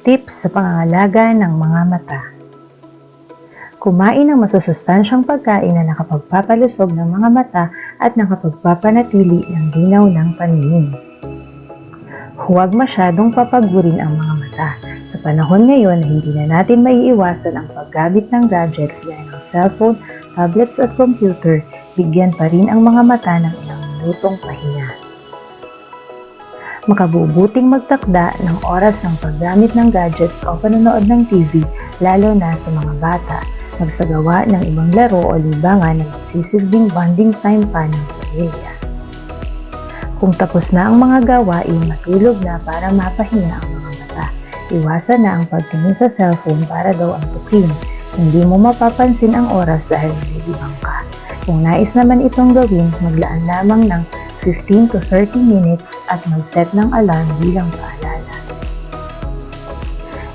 Tips sa pangangalaga ng mga mata. Kumain ng masusustansyang pagkain na nakapagpapalusog ng mga mata at nakapagpapanatili ng linaw ng paningin. Huwag masyadong papagurin ang mga mata. Sa panahon ngayon, hindi na natin maiiwasan ang paggamit ng gadgets gaya ng cellphone, tablets at computer. Bigyan pa rin ang mga mata ng ilang minutong pahinga. Makabubuting magtakda ng oras ng paggamit ng gadgets o panonood ng TV, lalo na sa mga bata. Magsagawa ng ibang laro o libangan na magsisilbing bonding time pa ng pamilya. Kung tapos na ang mga gawain, matulog na para mapahinga ang mga mata. Iwasan na ang pagtingin sa cellphone para daw antukin. Hindi mo mapapansin ang oras dahil nalilibang ka. Kung nais naman itong gawin, maglaan lamang ng 15 to 30 minutes at mag-set ng alarm bilang paalala.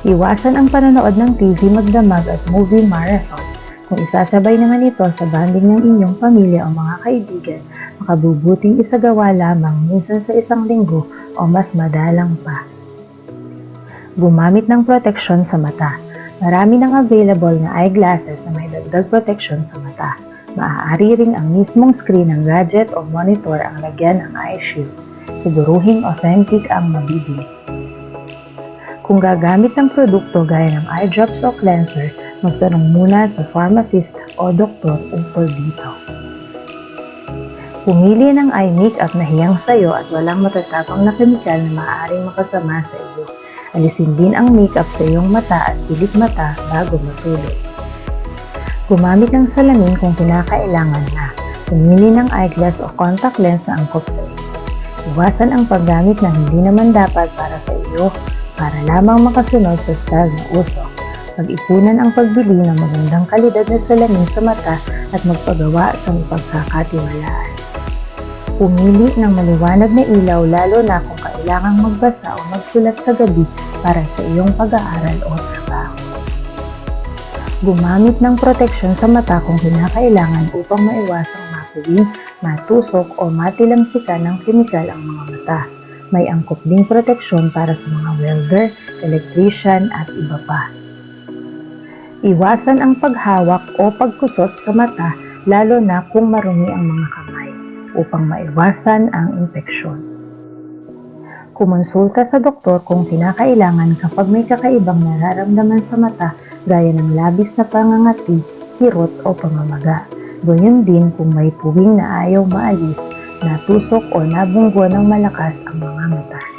Iwasan ang panonood ng TV, magdamag at movie marathon. Kung isasabay naman ito sa banding ng inyong pamilya o mga kaibigan, makabubuting isagawa lamang minsan sa isang linggo o mas madalang pa. Gumamit ng proteksyon sa mata. Marami nang available na eyeglasses na may dagdag proteksyon sa mata. Maaari ring ang mismong screen ng gadget o monitor ang lagyan ng eye shield. Siguruhing authentic ang mabibili. Kung gagamit ng produkto gaya ng eye drops o cleanser, magtanong muna sa pharmacist o doktor ukol dito. Pumili ng eye makeup na hiyang sayo at walang matatapang na kemikal na maaaring makasama sa iyo. Alisin din ang makeup sa iyong mata at pilik mata bago matulog. Gumamit ng salamin kung kinakailangan na. Pumili ng eyeglass o contact lens na angkop sa iyo. Iwasan ang paggamit na hindi naman dapat para sa iyo para lamang makasunod sa style na uso. Pag-ipunan ang pagbili ng magandang kalidad na salamin sa mata at magpagawa sa mapagkakatiwalaan. Pumili ng maliwanag na ilaw lalo na kung kailangang magbasa o magsulat sa gabi para sa iyong pag-aaral o trabaho. Gumamit ng proteksyon sa mata kung kinakailangan upang maiwasang mapuwing, matusok o matilamsikan ng kemikal ang mga mata. May angkop ding proteksyon para sa mga welder, electrician at iba pa. Iwasan ang paghawak o pagkusot sa mata lalo na kung marumi ang mga kamay upang maiwasan ang infeksyon. Kumonsulta sa doktor kung kinakailangan kapag may kakaibang nararamdaman sa mata gaya ng labis na pangangati, kirot o pamamaga. Ganyan din kung may puwing na ayaw maalis, natusok o nabunggo ng malakas ang mga mata.